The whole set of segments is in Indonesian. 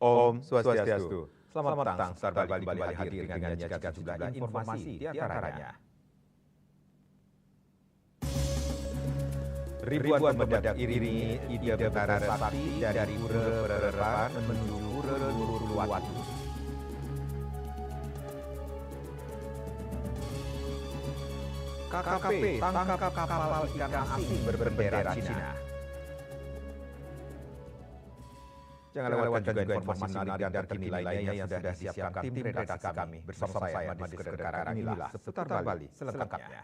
Om Swastiastu. Selamat datang, kembali hadir dengan jika informasi di antaranya. Ribuan pemuda iringi ide betara sakti dari Pura Pererepan menuju Pura Uluwatu. KKP tangkap kapal ikan asing berbendera Cina. Jangan lewatkan juga informasi menarik dan terkini lainnya yang sudah disiapkan tim redaksi kami. Bersama saya, Madi Sekarang, inilah Seputar Bali selengkapnya.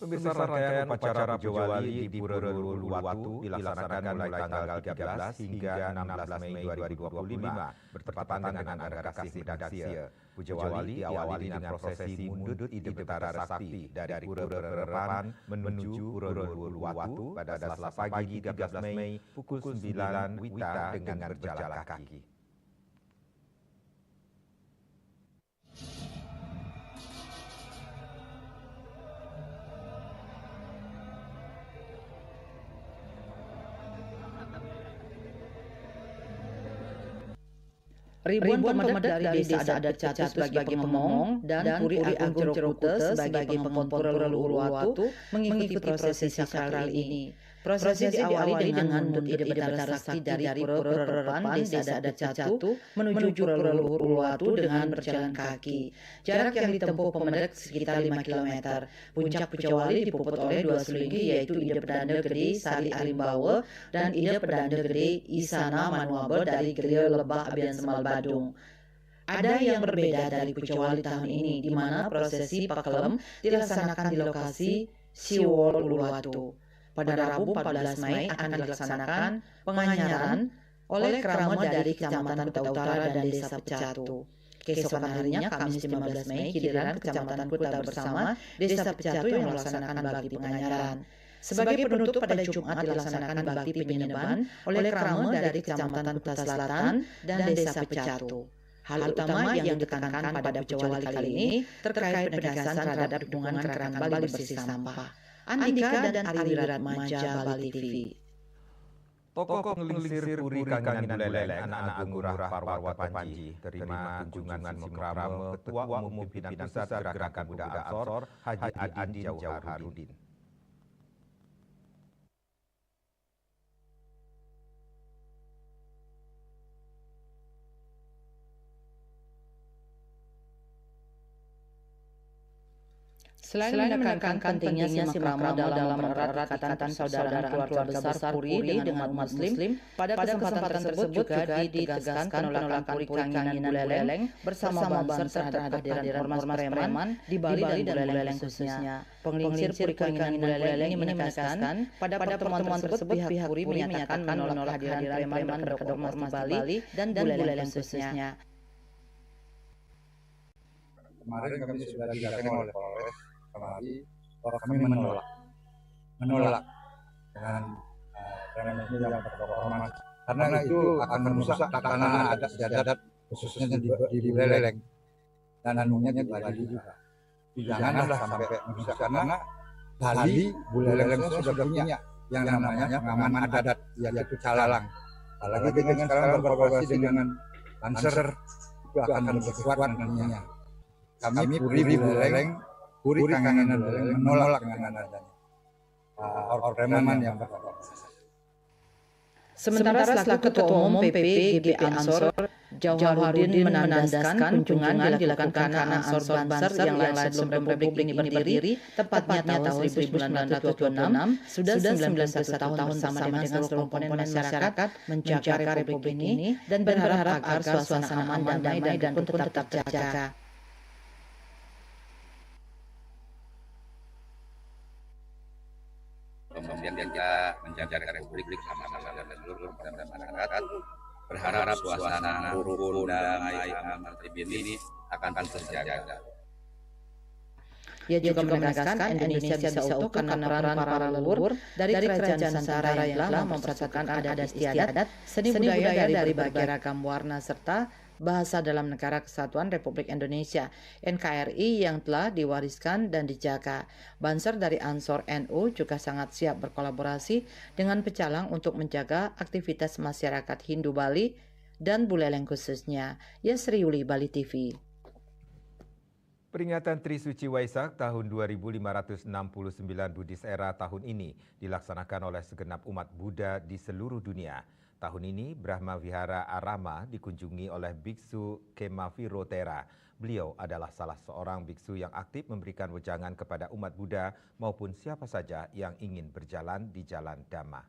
Pemirsa, rangkaian upacara Puja Wali di Pura Uluwatu dilaksanakan mulai tanggal 13 hingga 16 Mei 2025 bertepatan dengan Hari Kasih Medaksia. Puja Wali diawali dengan prosesi mundut ide betara sakti dari Pura Pererepan menuju Pura Uluwatu pada Selasa pagi 13 Mei pukul 9 WITA dengan berjalan kaki. Ribuan pemuda dari desa adat Catu sebagai pengomong dan Puri Agung Cerokute sebagai pengompon Pura Uluwatu mengikuti prosesi sakral ini. Prosesi diawali dengan mundut ide betara sakti dari Pura Pererepan desa adat Catu menuju Pura Uluwatu dengan berjalan kaki. Jarak yang ditempuh pemuda sekitar 5 km. Puncak Puja Wali dipuput oleh 2 selingi yaitu ide pedanda gede Sari Alimbawa dan ide pedanda gede Isana Manuabe dari Geria Lebah Abian Semal Badung. Ada yang berbeda dari Puja Wali tahun ini, di mana prosesi pakelem dilaksanakan di lokasi Siwor Uluwatu. Pada Rabu 14 Mei akan dilaksanakan penganyaran oleh kerama dari Kecamatan Kuta Utara dan Desa Pecatu. Keesokan harinya, Kamis 15 Mei, giliran Kecamatan Kuta bersama Desa Pecatu yang melaksanakan bakti penganyaran. Sebagai penutup pada Jumat dilaksanakan bakti penyeneban oleh kerama dari Kecamatan Kuta Selatan dan Desa Pecatu. Hal utama yang ditekankan pada Puja Wali kali ini terkait penegasan terhadap dukungan gerakan Bali bersih sampah. Andika dan Ari Wiratmaja, Bali TV. Tokoh pengelisir Puri Kanginan Buleleng, Anak Agung Ngurah Parwata Panji, terima kunjungan Mokrama Ketua Umum Pimpinan Pusat Gerakan Pemuda Ansor, Haji Adin Jauharudin. Selain menekankan pentingnya simak rama dalam mempererat ikatan persaudaraan keluarga besar Puri dengan umat Muslim, pada kesempatan tersebut juga ditegaskan penolakan Puri Kanginan Buleleng bersama Banser terhadap kehadiran ormas preman di Bali dan Buleleng khususnya. Penglincir Puri Kanginan Buleleng ini menegaskan pada pertemuan tersebut pihak Puri menyatakan menolak kehadiran preman pada ormas di Bali dan Buleleng khususnya. Kemarin kami sudah didatangkan oleh Polres kemari, bahwa kami menolak dengan preman yang berormas karena itu akan merusak tatanan adat istiadat khususnya di Buleleng dan anunya di Bali juga. Janganlah sampai merusak karena Bali Buleleng sudah punya yang namanya pengaman adat yaitu calalang. Apalagi dengan sekarang berkolaborasi dengan Banser itu akan lebih kuat nantinya. Kami Puri Buleleng, Puri Kanginan Buleleng menolak dengan adanya preman yang berorganisasi. Sementara selaku Ketua Umum PP GP Ansor, Jauharudin menandaskan kunjungan dilakukan karena Ansor Banser yang lain sebelum Republik ini berdiri, tepatnya tahun 1926, sudah 91 tahun bersama dengan seluruh komponen masyarakat menjaga Republik ini dan berharap agar suasana aman, damai dan pun tetap terjaga. Kemudian kita menjaga Republik sama-sama dan seluruh komponen masyarakat berharap suasana rukun, damai, aman, tertib ini akan terjaga. Ia juga menegaskan Indonesia bisa utuh karena peran para leluhur dari kerajaan Nusantara yang telah mempersatukan adat istiadat, seni budaya dari berbagai ragam warna serta bahasa dalam Negara Kesatuan Republik Indonesia (NKRI) yang telah diwariskan dan dijaga. Banser dari Ansor NU juga sangat siap berkolaborasi dengan Pecalang untuk menjaga aktivitas masyarakat Hindu Bali dan Buleleng khususnya. Yasri Yuli, Bali TV. Peringatan Trisuci Waisak tahun 2569 Buddhis Era tahun ini dilaksanakan oleh segenap umat Buddha di seluruh dunia. Tahun ini Brahma Vihara Arama dikunjungi oleh Biksu Kemavirotera. Beliau adalah salah seorang biksu yang aktif memberikan wejangan kepada umat Buddha maupun siapa saja yang ingin berjalan di jalan Dhamma.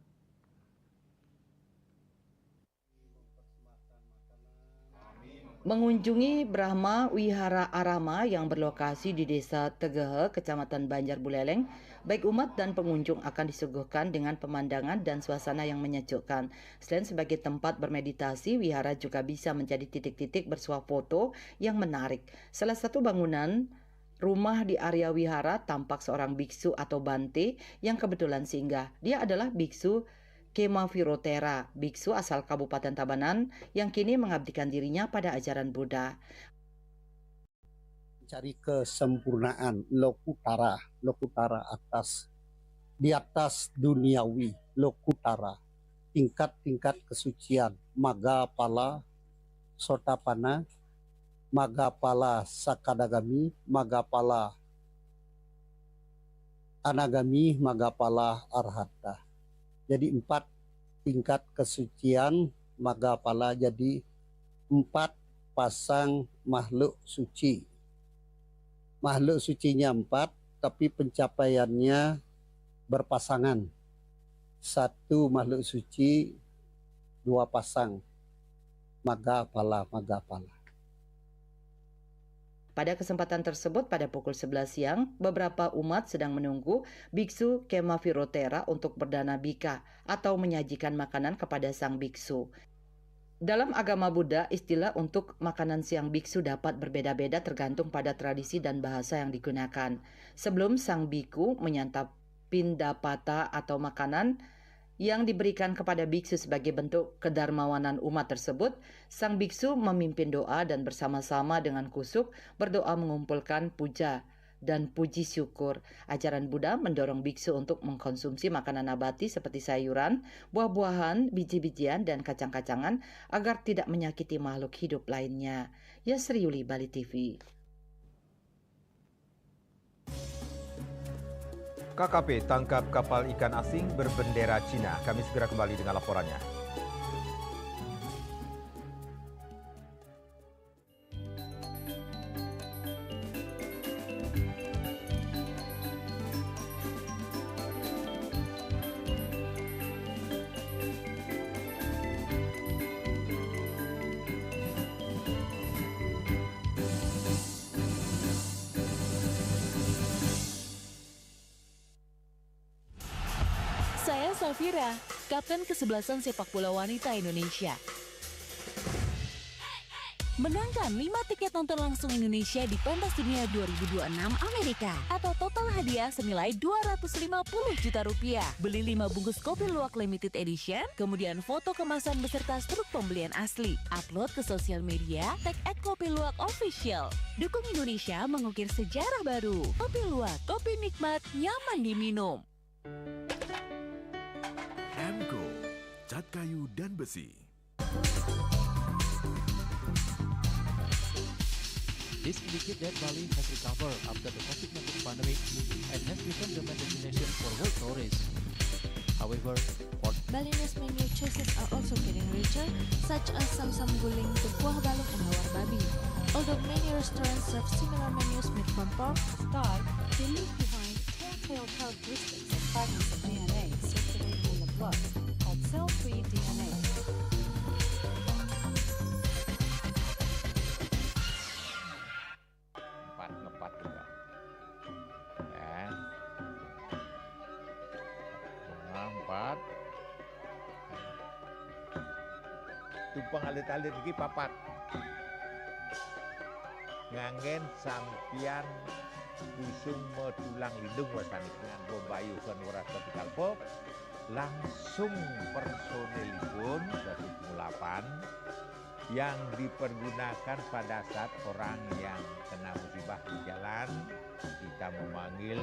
Mengunjungi Brahma Wihara Arama yang berlokasi di Desa Tegehe, Kecamatan Banjar Buleleng, baik umat dan pengunjung akan disuguhkan dengan pemandangan dan suasana yang menyejukkan. Selain sebagai tempat bermeditasi, wihara juga bisa menjadi titik-titik bersuah foto yang menarik. Salah satu bangunan rumah di area wihara tampak seorang biksu atau bante yang kebetulan singgah. Dia adalah biksu Kemavirotera, biksu asal Kabupaten Tabanan yang kini mengabdikan dirinya pada ajaran Buddha. Cari kesempurnaan lokutara di atas duniawi, lokutara, tingkat-tingkat kesucian, Magapala, Sotapana, Magapala Sakadagami, Magapala Anagami, Magapala Arhata. Jadi 4 tingkat kesucian Magapala, jadi 4 pasang makhluk suci. Makhluk sucinya 4, tapi pencapaiannya berpasangan. 1 makhluk suci, 2 pasang. Magapala. Pada kesempatan tersebut pada pukul 11 siang, beberapa umat sedang menunggu biksu Kemavirotera untuk berdana bika atau menyajikan makanan kepada sang biksu. Dalam agama Buddha, istilah untuk makanan siang biksu dapat berbeda-beda tergantung pada tradisi dan bahasa yang digunakan. Sebelum sang biku menyantap pindapata atau makanan yang diberikan kepada biksu sebagai bentuk kedarmawanan umat tersebut, sang biksu memimpin doa dan bersama-sama dengan kusuk berdoa mengumpulkan puja dan puji syukur. Ajaran Buddha mendorong biksu untuk mengkonsumsi makanan nabati seperti sayuran, buah-buahan, biji-bijian, dan kacang-kacangan agar tidak menyakiti makhluk hidup lainnya. Yasri Yuli, Bali TV. KKP tangkap kapal ikan asing berbendera Cina. Kami segera kembali dengan laporannya. Saya Safira, kapten kesebelasan sepak bola wanita Indonesia. Menangkan 5 tiket nonton langsung Indonesia di Pentas Dunia 2026 Amerika atau total hadiah senilai Rp250 juta. Beli 5 bungkus kopi luwak limited edition, kemudian foto kemasan beserta struk pembelian asli. Upload ke sosial media, tag @kopiluwak_official. Dukung Indonesia mengukir sejarah baru. Kopi Luwak, kopi nikmat, nyaman diminum. Emco, cat kayu dan besi. This indicate that Bali has recovered after the COVID-19 pandemic and has become the main destination for world tourists. However, Balinese menu choices are also getting richer, such as Sam-Sam Guling, Kuah Balung, and Hawar Babi. Although many restaurants serve similar menus made from pork, start, they leave behind telltale characteristics of fragments of DNA circulating in the blood, called cell-free DNA. ngepat juga. Ya. Bunga 4. Tumpang alit-alit lagi papat. Ngangen sampian Pusung tulang lindung wasani nganggo bayukeun waras vertikal pop langsung personelipun 108 yang dipergunakan pada saat orang yang kena musibah di jalan kita memanggil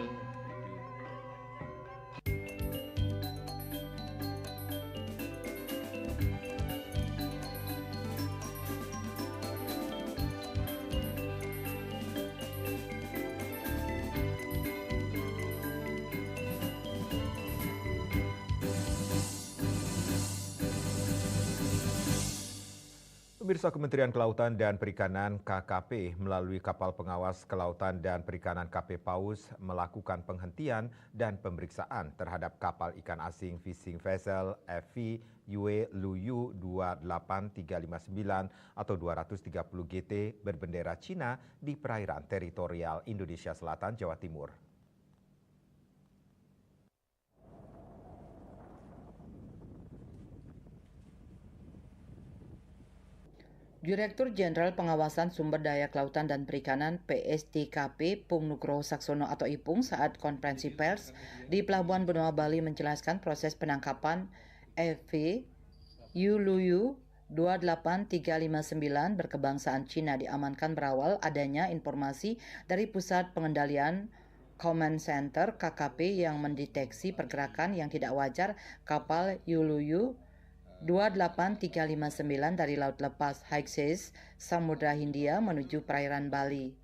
Pemirsa, Kementerian Kelautan dan Perikanan KKP melalui kapal pengawas kelautan dan perikanan KP Paus melakukan penghentian dan pemeriksaan terhadap kapal ikan asing fishing vessel FV Yue Luyu 28359 atau 230 GT berbendera Cina di perairan teritorial Indonesia Selatan, Jawa Timur. Direktur Jenderal Pengawasan Sumber Daya Kelautan dan Perikanan PSDKP Pung Nugroho Saksono atau Ipung saat konferensi pers di Pelabuhan Benoa Bali menjelaskan proses penangkapan FV Yuluyu 28359 berkebangsaan Cina diamankan berawal adanya informasi dari Pusat Pengendalian Command Center KKP yang mendeteksi pergerakan yang tidak wajar kapal Yuluyu 28359 dari Laut Lepas High Seas Samudra Hindia menuju perairan Bali.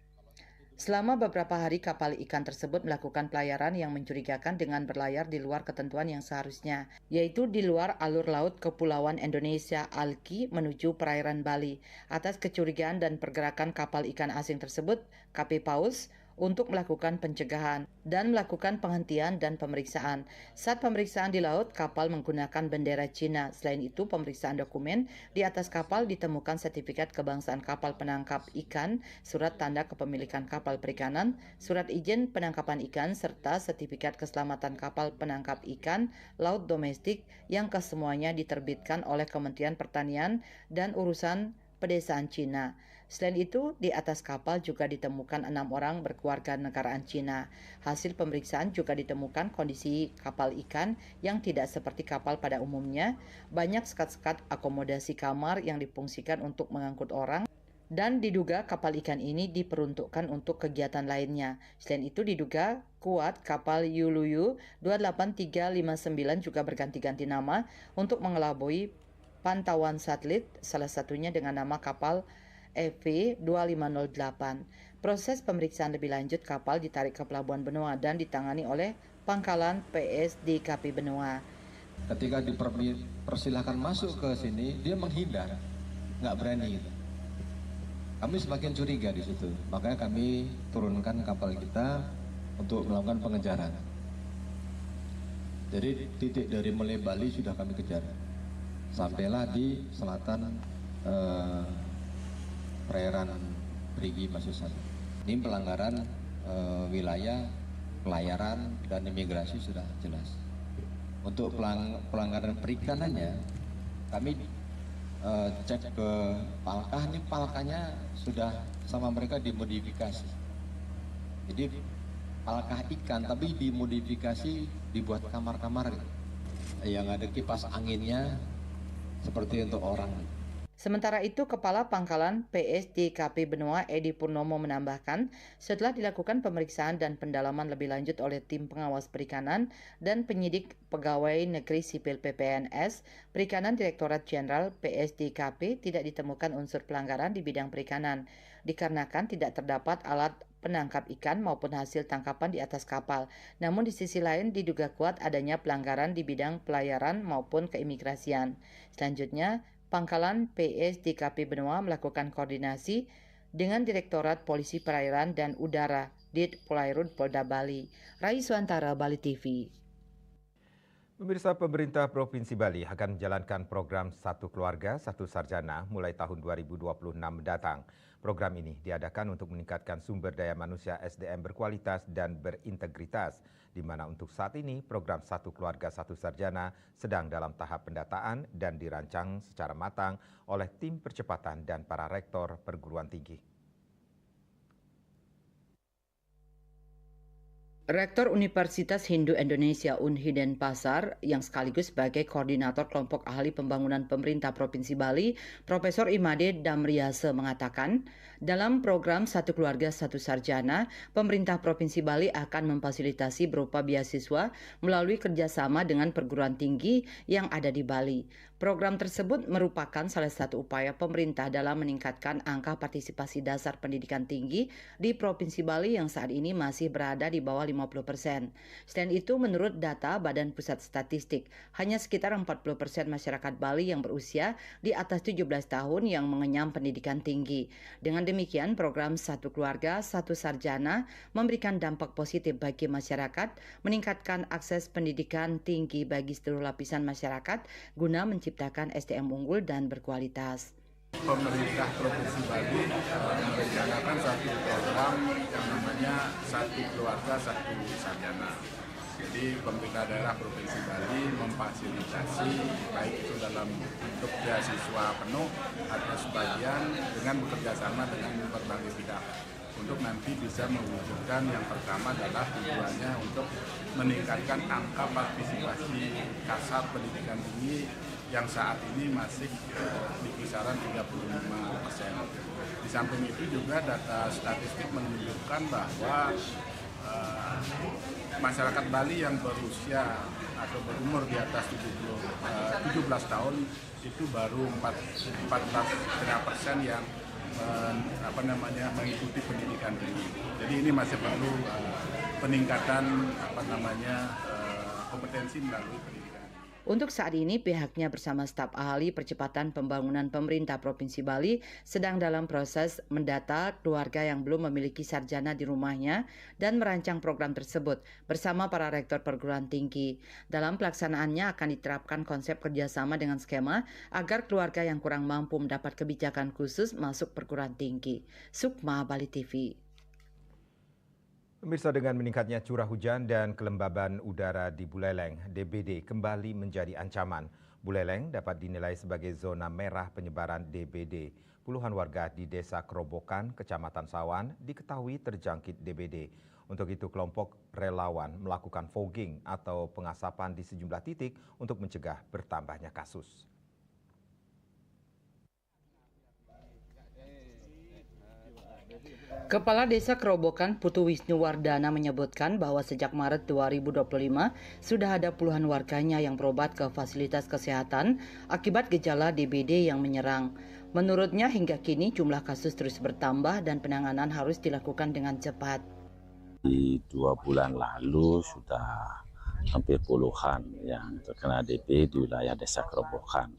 Selama beberapa hari kapal ikan tersebut melakukan pelayaran yang mencurigakan dengan berlayar di luar ketentuan yang seharusnya, yaitu di luar alur laut Kepulauan Indonesia ALKI menuju perairan Bali. Atas kecurigaan dan pergerakan kapal ikan asing tersebut, KP Paus untuk melakukan pencegahan dan melakukan penghentian dan pemeriksaan. Saat pemeriksaan di laut, kapal menggunakan bendera Cina. Selain itu, pemeriksaan dokumen di atas kapal ditemukan sertifikat kebangsaan kapal penangkap ikan, surat tanda kepemilikan kapal perikanan, surat izin penangkapan ikan, serta sertifikat keselamatan kapal penangkap ikan laut domestik yang kesemuanya diterbitkan oleh Kementerian Pertanian dan Urusan Pedesaan Cina. Selain itu, di atas kapal juga ditemukan 6 orang berkeluarga negaraan Cina. Hasil pemeriksaan juga ditemukan kondisi kapal ikan yang tidak seperti kapal pada umumnya, banyak sekat-sekat akomodasi kamar yang difungsikan untuk mengangkut orang, dan diduga kapal ikan ini diperuntukkan untuk kegiatan lainnya. Selain itu diduga kuat kapal Yuluyu 28359 juga berganti-ganti nama untuk mengelabui pantauan satelit, salah satunya dengan nama kapal FV 2508. Proses pemeriksaan lebih lanjut kapal ditarik ke Pelabuhan Benoa dan ditangani oleh Pangkalan PSDKP Benoa. Ketika dipersilahkan masuk ke sini, dia menghindar, nggak berani. Kami semakin curiga di situ, makanya kami turunkan kapal kita untuk melakukan pengejaran. Jadi titik dari mulai Bali sudah kami kejar, sampailah di selatan perairan Perigi Masusan. Ini pelanggaran wilayah pelayaran dan imigrasi sudah jelas. Untuk pelanggaran perikanannya, kami cek ke palkah, ini palkahnya sudah sama mereka dimodifikasi. Jadi palkah ikan tapi dimodifikasi, dibuat kamar-kamar yang ada kipas anginnya seperti untuk orang. Sementara itu, Kepala Pangkalan PSDKP Benoa Edi Purnomo menambahkan, setelah dilakukan pemeriksaan dan pendalaman lebih lanjut oleh tim pengawas perikanan dan penyidik pegawai negeri sipil PPNS, Perikanan Direktorat Jenderal PSDKP tidak ditemukan unsur pelanggaran di bidang perikanan, dikarenakan tidak terdapat alat penangkap ikan maupun hasil tangkapan di atas kapal. Namun di sisi lain diduga kuat adanya pelanggaran di bidang pelayaran maupun keimigrasian. Selanjutnya, Pangkalan PSDKP Benoa melakukan koordinasi dengan Direktorat Polisi Perairan dan Udara Dit Polairut Polda Bali. Rai Suantara, Bali TV. Pemirsa, pemerintah Provinsi Bali akan menjalankan program Satu Keluarga, Satu Sarjana mulai tahun 2026 mendatang. Program ini diadakan untuk meningkatkan sumber daya manusia SDM berkualitas dan berintegritas, di mana untuk saat ini program Satu Keluarga Satu Sarjana sedang dalam tahap pendataan dan dirancang secara matang oleh tim percepatan dan para rektor perguruan tinggi. Rektor Universitas Hindu Indonesia Unhi Denpasar yang sekaligus sebagai koordinator kelompok ahli pembangunan pemerintah Provinsi Bali, Profesor Imade Damriase mengatakan, dalam program Satu Keluarga Satu Sarjana, pemerintah Provinsi Bali akan memfasilitasi berupa beasiswa melalui kerjasama dengan perguruan tinggi yang ada di Bali. Program tersebut merupakan salah satu upaya pemerintah dalam meningkatkan angka partisipasi dasar pendidikan tinggi di Provinsi Bali yang saat ini masih berada di bawah 50%. Selain itu, menurut data Badan Pusat Statistik, hanya sekitar 40% masyarakat Bali yang berusia di atas 17 tahun yang mengenyam pendidikan tinggi. Dengan demikian, program Satu Keluarga Satu Sarjana memberikan dampak positif bagi masyarakat, meningkatkan akses pendidikan tinggi bagi seluruh lapisan masyarakat guna menciptakan SDM unggul dan berkualitas. Pemerintah Provinsi Bali merencanakan satu program yang namanya Satu Keluarga Satu Sarjana. Jadi pemerintah daerah Provinsi Bali memfasilitasi baik itu dalam bentuk beasiswa penuh atau sebagian dengan bekerja sama dengan berbagai pihak untuk nanti bisa mewujudkan yang pertama adalah tujuannya untuk meningkatkan angka partisipasi dasar pendidikan tinggi yang saat ini masih di kisaran 35%. Di samping itu juga data statistik menunjukkan bahwa masyarakat Bali yang berusia atau berumur di atas 17 tahun itu baru 14,5% yang mengikuti pendidikan tinggi. Jadi ini masih perlu peningkatan kompetensi melalui pendidikan. Untuk saat ini, pihaknya bersama staf ahli percepatan pembangunan pemerintah Provinsi Bali sedang dalam proses mendata keluarga yang belum memiliki sarjana di rumahnya dan merancang program tersebut bersama para rektor perguruan tinggi. Dalam pelaksanaannya akan diterapkan konsep kerjasama dengan skema agar keluarga yang kurang mampu mendapat kebijakan khusus masuk perguruan tinggi. Sukma, Bali TV. Pemirsa, dengan meningkatnya curah hujan dan kelembaban udara di Buleleng, DBD kembali menjadi ancaman. Buleleng dapat dinilai sebagai zona merah penyebaran DBD. Puluhan warga di Desa Kerobokan, Kecamatan Sawan, diketahui terjangkit DBD. Untuk itu, kelompok relawan melakukan fogging atau pengasapan di sejumlah titik untuk mencegah bertambahnya kasus. Kepala Desa Kerobokan Putu Wisnuwardana menyebutkan bahwa sejak Maret 2025 sudah ada puluhan warganya yang berobat ke fasilitas kesehatan akibat gejala DBD yang menyerang. Menurutnya hingga kini jumlah kasus terus bertambah dan penanganan harus dilakukan dengan cepat. Di 2 bulan lalu sudah hampir puluhan yang terkena DBD di wilayah Desa Kerobokan.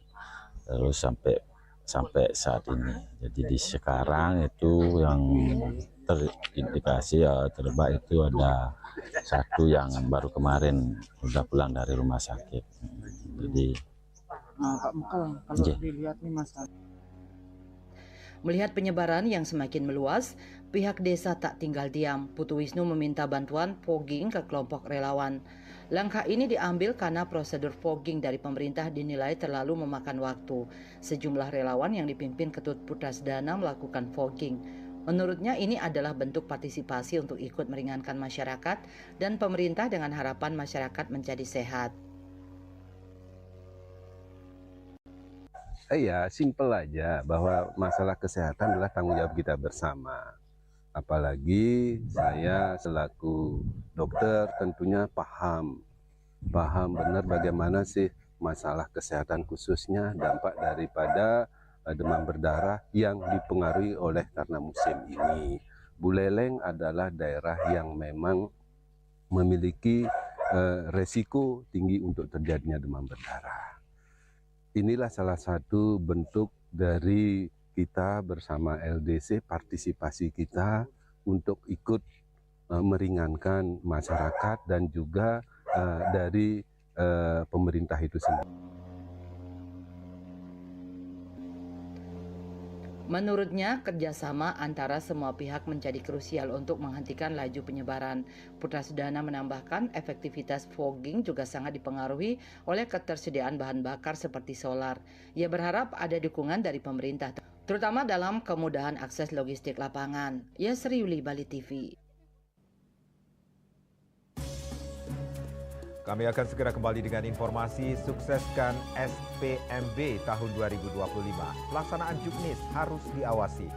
Terus sampai saat ini. Jadi di sekarang itu yang terindikasi terbaik itu ada satu yang baru kemarin sudah pulang dari rumah sakit. Jadi Pak Mekal, kalau dilihat nih masalah. Melihat penyebaran yang semakin meluas, pihak desa tak tinggal diam. Putu Wisnu meminta bantuan fogging ke kelompok relawan. Langkah ini diambil karena prosedur fogging dari pemerintah dinilai terlalu memakan waktu. Sejumlah relawan yang dipimpin Ketut Putrasdana melakukan fogging. Menurutnya ini adalah bentuk partisipasi untuk ikut meringankan masyarakat dan pemerintah dengan harapan masyarakat menjadi sehat. Ya, simpel aja bahwa masalah kesehatan adalah tanggung jawab kita bersama. Apalagi saya selaku dokter tentunya paham benar bagaimana sih masalah kesehatan khususnya dampak daripada demam berdarah yang dipengaruhi oleh karena musim ini. Buleleng adalah daerah yang memang memiliki resiko tinggi untuk terjadinya demam berdarah. Inilah salah satu bentuk dari kita bersama LDC, partisipasi kita untuk ikut meringankan masyarakat dan juga dari pemerintah itu sendiri. Menurutnya, kerjasama antara semua pihak menjadi krusial untuk menghentikan laju penyebaran. Putrasdana menambahkan efektivitas fogging juga sangat dipengaruhi oleh ketersediaan bahan bakar seperti solar. Ia berharap ada dukungan dari pemerintah, terutama dalam kemudahan akses logistik lapangan. Yasri Yuli, Bali TV. Kami akan segera kembali dengan informasi sukseskan SPMB tahun 2025. Pelaksanaan Juknis harus diawasi.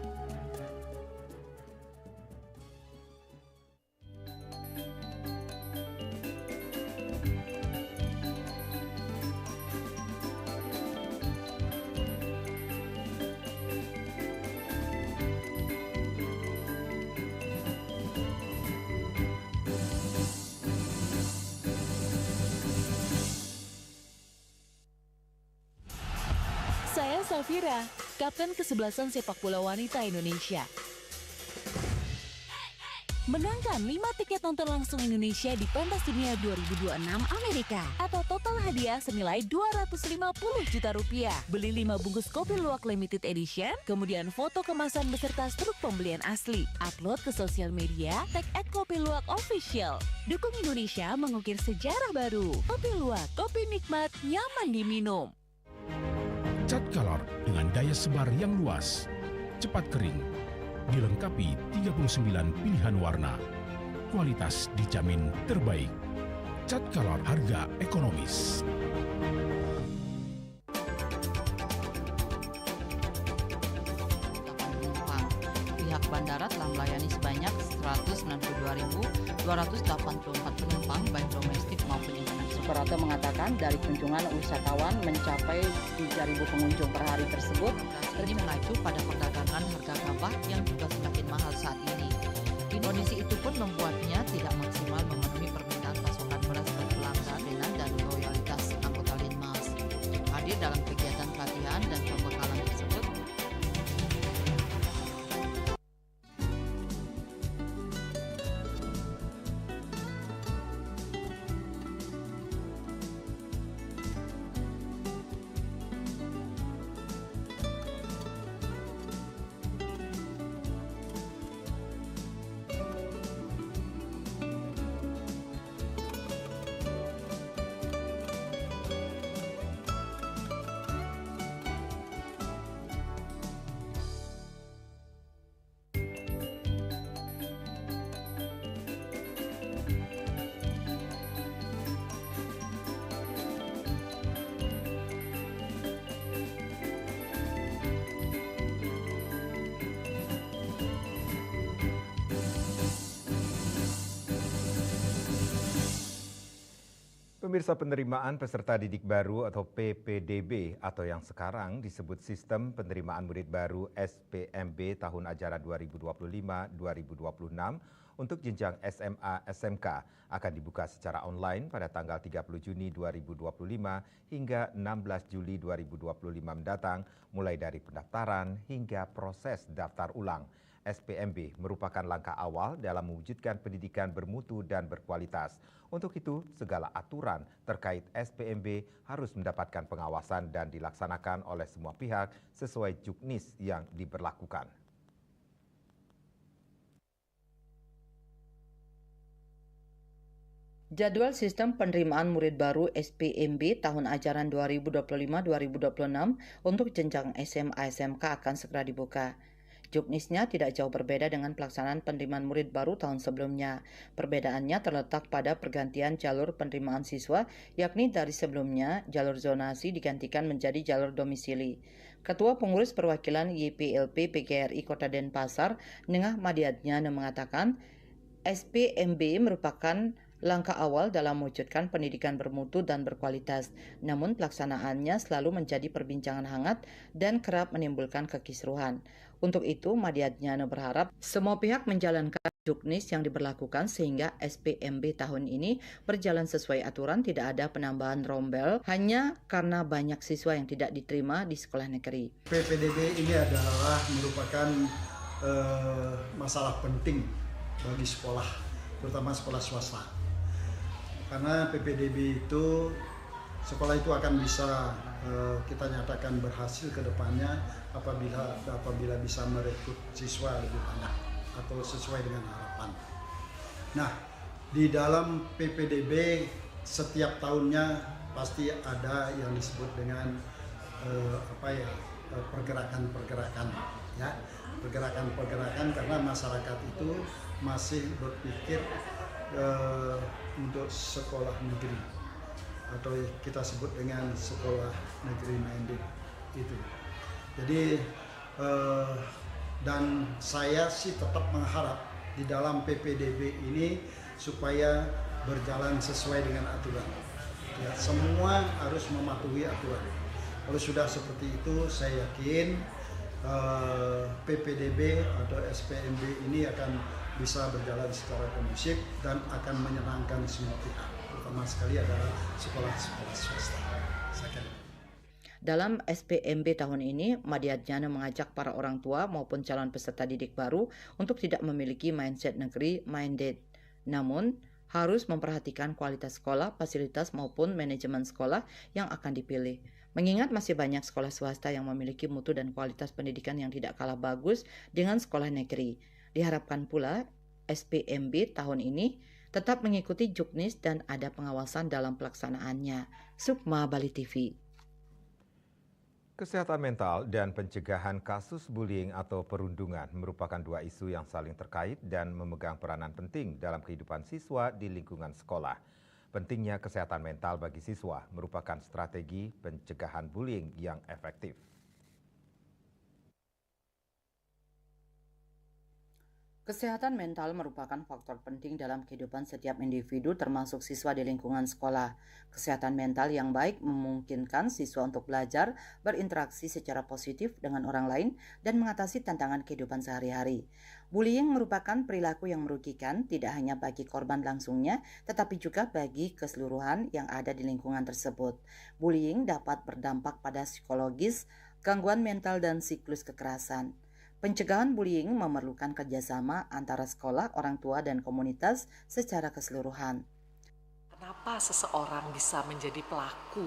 Saya Safira, Kapten Kesebelasan Sepak Bola Wanita Indonesia. Menangkan 5 tiket nonton langsung Indonesia di Pentas Dunia 2026 Amerika atau total hadiah senilai 250 juta rupiah. Beli 5 bungkus kopi luwak limited edition, kemudian foto kemasan beserta struk pembelian asli. Upload ke sosial media, tag @kopiluwak_official. Dukung Indonesia mengukir sejarah baru. Kopi Luwak, kopi nikmat, nyaman diminum. Cat color dengan daya sebar yang luas, cepat kering, dilengkapi 39 pilihan warna. Kualitas dijamin terbaik. Cat color harga ekonomis. Pihak bandara telah melayani sebanyak 192.284 penumpang baik domestik maupun internasional. Operator mengatakan dari kunjungan wisatawan mencapai 3.000 pengunjung per hari tersebut. Ini mengacu pada perdagangan harga gabah yang juga semakin mahal saat ini. Kondisi itu pun membuatnya tidak maksimal memenuhi permintaan pasokan beras ke pelanggan dan loyalitas anggota Linmas. Hadir dalam kegiatan pelatihan dan pembekalan tersebut. Pemirsa, penerimaan peserta didik baru atau PPDB atau yang sekarang disebut Sistem Penerimaan Murid Baru SPMB tahun ajaran 2025-2026 untuk jenjang SMA SMK akan dibuka secara online pada tanggal 30 Juni 2025 hingga 16 Juli 2025 mendatang, mulai dari pendaftaran hingga proses daftar ulang. SPMB merupakan langkah awal dalam mewujudkan pendidikan bermutu dan berkualitas. Untuk itu, segala aturan terkait SPMB harus mendapatkan pengawasan dan dilaksanakan oleh semua pihak sesuai juknis yang diberlakukan. Jadwal Sistem Penerimaan Murid Baru SPMB tahun ajaran 2025-2026 untuk jenjang SMA SMK akan segera dibuka. Juknisnya tidak jauh berbeda dengan pelaksanaan penerimaan murid baru tahun sebelumnya. Perbedaannya terletak pada pergantian jalur penerimaan siswa, yakni dari sebelumnya jalur zonasi digantikan menjadi jalur domisili. Ketua Pengurus Perwakilan YPLP PGRI Kota Denpasar, Nengah Madiadnyana mengatakan, SPMB merupakan langkah awal dalam mewujudkan pendidikan bermutu dan berkualitas. Namun pelaksanaannya selalu menjadi perbincangan hangat dan kerap menimbulkan kekisruhan. Untuk itu, Madiadnyana berharap semua pihak menjalankan juknis yang diberlakukan sehingga SPMB tahun ini berjalan sesuai aturan, tidak ada penambahan rombel hanya karena banyak siswa yang tidak diterima di sekolah negeri. PPDB ini adalah merupakan masalah penting bagi sekolah, terutama sekolah swasta. Karena PPDB itu, sekolah itu akan bisa kita nyatakan berhasil ke depannya apabila bisa merekrut siswa lebih banyak atau sesuai dengan harapan. Nah, di dalam PPDB setiap tahunnya pasti ada yang disebut dengan pergerakan-pergerakan, ya, pergerakan-pergerakan karena masyarakat itu masih berpikir untuk sekolah negeri atau kita sebut dengan sekolah negeri minded itu. Jadi dan saya sih tetap mengharap di dalam PPDB ini supaya berjalan sesuai dengan aturan. Ya, semua harus mematuhi aturan. Kalau sudah seperti itu, saya yakin PPDB atau SPMB ini akan bisa berjalan secara kondusif dan akan menyenangkan semua pihak, terutama sekali adalah sekolah-sekolah swasta. Dalam SPMB tahun ini, Madiadjana mengajak para orang tua maupun calon peserta didik baru untuk tidak memiliki mindset negeri minded, namun harus memperhatikan kualitas sekolah, fasilitas maupun manajemen sekolah yang akan dipilih. Mengingat masih banyak sekolah swasta yang memiliki mutu dan kualitas pendidikan yang tidak kalah bagus dengan sekolah negeri. Diharapkan pula SPMB tahun ini tetap mengikuti juknis dan ada pengawasan dalam pelaksanaannya. Sukma, Bali TV. Kesehatan mental dan pencegahan kasus bullying atau perundungan merupakan dua isu yang saling terkait dan memegang peranan penting dalam kehidupan siswa di lingkungan sekolah. Pentingnya kesehatan mental bagi siswa merupakan strategi pencegahan bullying yang efektif. Kesehatan mental merupakan faktor penting dalam kehidupan setiap individu termasuk siswa di lingkungan sekolah. Kesehatan mental yang baik memungkinkan siswa untuk belajar, berinteraksi secara positif dengan orang lain, dan mengatasi tantangan kehidupan sehari-hari. Bullying merupakan perilaku yang merugikan tidak hanya bagi korban langsungnya, tetapi juga bagi keseluruhan yang ada di lingkungan tersebut. Bullying dapat berdampak pada psikologis, gangguan mental, dan siklus kekerasan. Pencegahan bullying memerlukan kerjasama antara sekolah, orang tua, dan komunitas secara keseluruhan. Kenapa seseorang bisa menjadi pelaku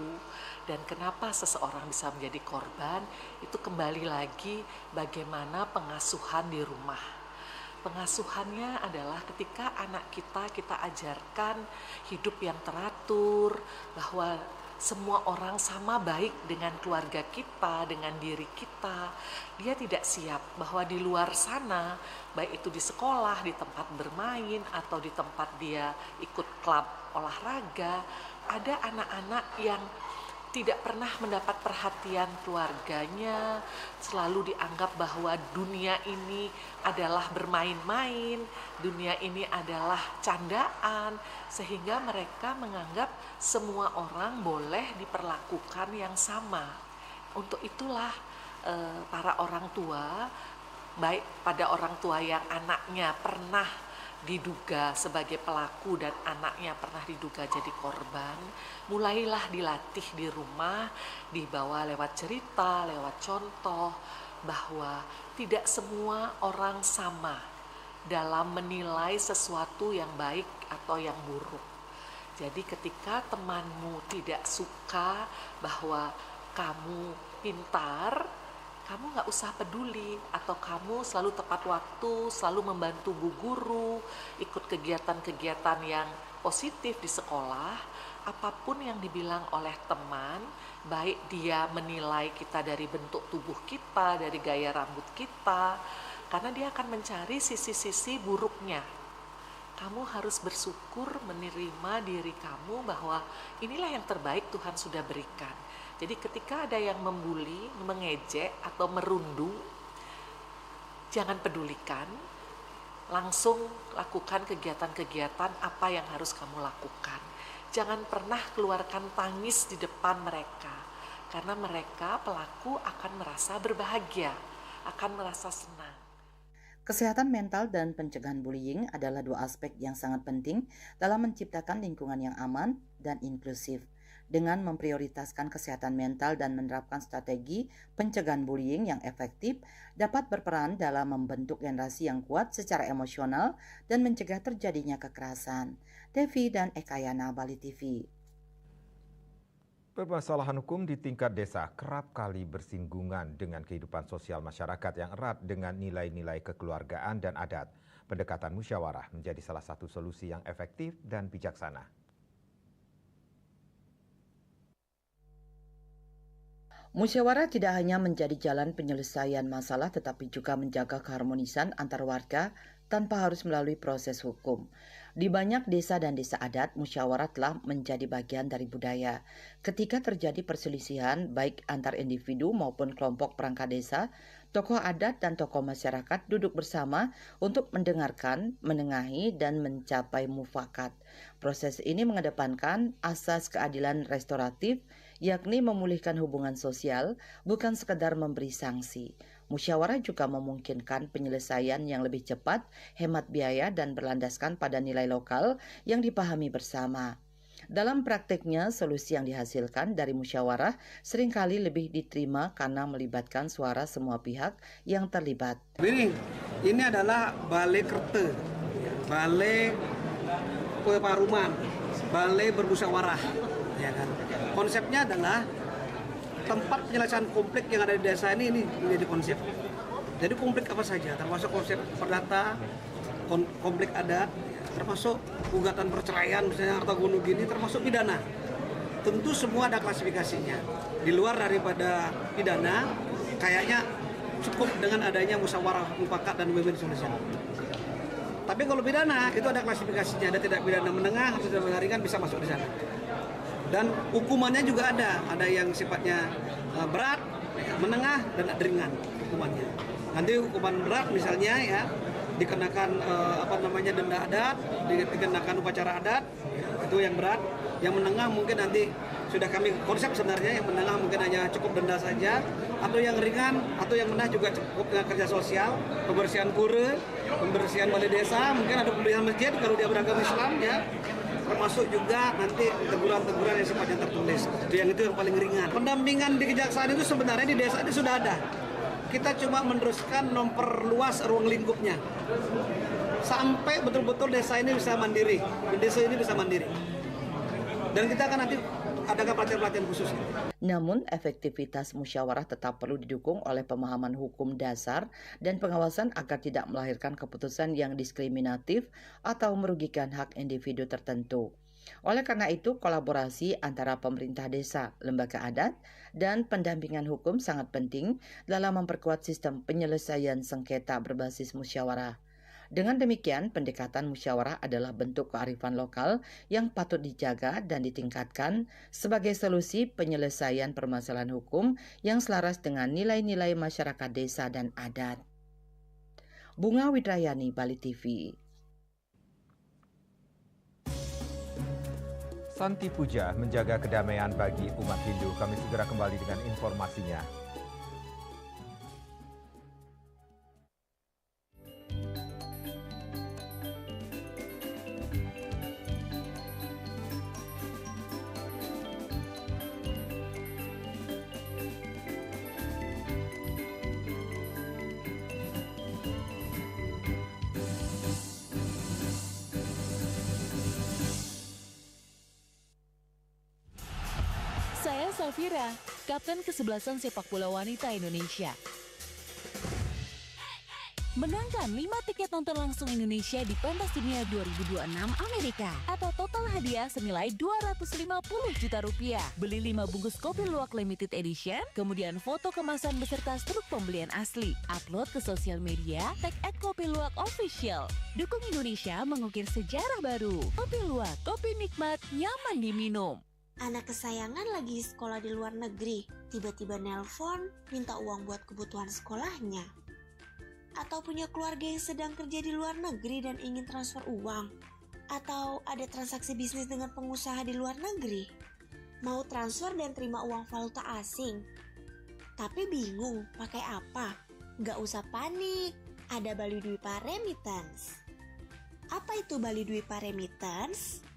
dan kenapa seseorang bisa menjadi korban, itu kembali lagi bagaimana pengasuhan di rumah. Pengasuhannya adalah ketika anak kita ajarkan hidup yang teratur, bahwa semua orang sama baik dengan keluarga kita, dengan diri kita. Dia tidak siap bahwa di luar sana, baik itu di sekolah, di tempat bermain, atau di tempat dia ikut klub olahraga, ada anak-anak yang tidak pernah mendapat perhatian keluarganya, selalu dianggap bahwa dunia ini adalah bermain-main, dunia ini adalah candaan, sehingga mereka menganggap semua orang boleh diperlakukan yang sama. Untuk itulah para orang tua, baik pada orang tua yang anaknya pernah diduga sebagai pelaku dan anaknya pernah diduga jadi korban, mulailah dilatih di rumah, dibawa lewat cerita, lewat contoh, bahwa tidak semua orang sama dalam menilai sesuatu yang baik atau yang buruk. Jadi ketika temanmu tidak suka bahwa kamu pintar, kamu nggak usah peduli, atau kamu selalu tepat waktu, selalu membantu bu guru, ikut kegiatan-kegiatan yang positif di sekolah. Apapun yang dibilang oleh teman, baik dia menilai kita dari bentuk tubuh kita, dari gaya rambut kita, karena dia akan mencari sisi-sisi buruknya. Kamu harus bersyukur menerima diri kamu bahwa inilah yang terbaik Tuhan sudah berikan. Jadi ketika ada yang membuli, mengejek, atau merundung, jangan pedulikan, langsung lakukan kegiatan-kegiatan apa yang harus kamu lakukan. Jangan pernah keluarkan tangis di depan mereka, karena mereka pelaku akan merasa berbahagia, akan merasa senang. Kesehatan mental dan pencegahan bullying adalah dua aspek yang sangat penting dalam menciptakan lingkungan yang aman dan inklusif. Dengan memprioritaskan kesehatan mental dan menerapkan strategi pencegahan bullying yang efektif, dapat berperan dalam membentuk generasi yang kuat secara emosional dan mencegah terjadinya kekerasan. Devi dan Ekayana, Bali TV. Permasalahan hukum di tingkat desa kerap kali bersinggungan dengan kehidupan sosial masyarakat yang erat dengan nilai-nilai kekeluargaan dan adat. Pendekatan musyawarah menjadi salah satu solusi yang efektif dan bijaksana. Musyawarah tidak hanya menjadi jalan penyelesaian masalah tetapi juga menjaga keharmonisan antar warga tanpa harus melalui proses hukum. Di banyak desa dan desa adat, musyawarah telah menjadi bagian dari budaya. Ketika terjadi perselisihan baik antar individu maupun kelompok perangkat desa, tokoh adat dan tokoh masyarakat duduk bersama untuk mendengarkan, menengahi, dan mencapai mufakat. Proses ini mengedepankan asas keadilan restoratif, yakni memulihkan hubungan sosial, bukan sekedar memberi sanksi. Musyawarah juga memungkinkan penyelesaian yang lebih cepat, hemat biaya, dan berlandaskan pada nilai lokal yang dipahami bersama. Dalam praktiknya, solusi yang dihasilkan dari musyawarah seringkali lebih diterima karena melibatkan suara semua pihak yang terlibat. Ini adalah balai kerte, balai peparuman, balai bermusyawarah. Ya kan? Konsepnya adalah tempat penyelesaian konflik yang ada di desa ini menjadi konsep. Jadi konflik apa saja, termasuk konsep perdata, konflik adat, termasuk gugatan perceraian misalnya harta gunung gini, termasuk pidana. Tentu semua ada klasifikasinya. Di luar daripada pidana, kayaknya cukup dengan adanya musyawarah mufakat dan win-win solution. Tapi kalau pidana itu ada klasifikasinya, ada tidak pidana menengah, atau tidak pidana ringan bisa masuk di sana. Dan hukumannya juga ada yang sifatnya berat, menengah, dan ringan hukumannya. Nanti hukuman berat misalnya ya dikenakan denda adat, dikenakan upacara adat, itu yang berat. Yang menengah mungkin nanti sudah kami konsep sebenarnya, yang menengah mungkin hanya cukup denda saja, atau yang ringan atau yang menengah juga cukup dengan kerja sosial, pembersihan pura, pembersihan balai desa, mungkin ada pembersihan masjid kalau dia beragama Islam ya. Termasuk juga nanti teguran-teguran yang sifatnya tertulis. Yang itu yang paling ringan. Pendampingan di kejaksaan itu sebenarnya di desa ini sudah ada. Kita cuma meneruskan memperluas ruang lingkupnya. Sampai betul-betul desa ini bisa mandiri. Desa ini bisa mandiri. Dan kita akan nanti adakan pelatihan-pelatihan khusus. Namun, efektivitas musyawarah tetap perlu didukung oleh pemahaman hukum dasar dan pengawasan agar tidak melahirkan keputusan yang diskriminatif atau merugikan hak individu tertentu. Oleh karena itu, kolaborasi antara pemerintah desa, lembaga adat, dan pendampingan hukum sangat penting dalam memperkuat sistem penyelesaian sengketa berbasis musyawarah. Dengan demikian, pendekatan musyawarah adalah bentuk kearifan lokal yang patut dijaga dan ditingkatkan sebagai solusi penyelesaian permasalahan hukum yang selaras dengan nilai-nilai masyarakat desa dan adat. Bunga Widrayani, Bali TV. Santi Puja menjaga kedamaian bagi umat Hindu. Kami segera kembali dengan informasinya. Saya Safira, Kapten Kesebelasan Sepak Bola Wanita Indonesia. Menangkan 5 tiket nonton langsung Indonesia di Pentas Dunia 2026 Amerika atau total hadiah senilai 250 juta rupiah. Beli 5 bungkus kopi luwak limited edition, kemudian foto kemasan beserta struk pembelian asli. Upload ke sosial media, tag @kopiluwak_official. Dukung Indonesia mengukir sejarah baru. Kopi Luwak, kopi nikmat, nyaman diminum. Anak kesayangan lagi sekolah di luar negeri, tiba-tiba nelpon minta uang buat kebutuhan sekolahnya. Atau punya keluarga yang sedang kerja di luar negeri dan ingin transfer uang. Atau ada transaksi bisnis dengan pengusaha di luar negeri. Mau transfer dan terima uang valuta asing. Tapi bingung pakai apa? Gak usah panik, ada Bali Dwipa Remittance. Apa itu Bali Dwipa Remittance?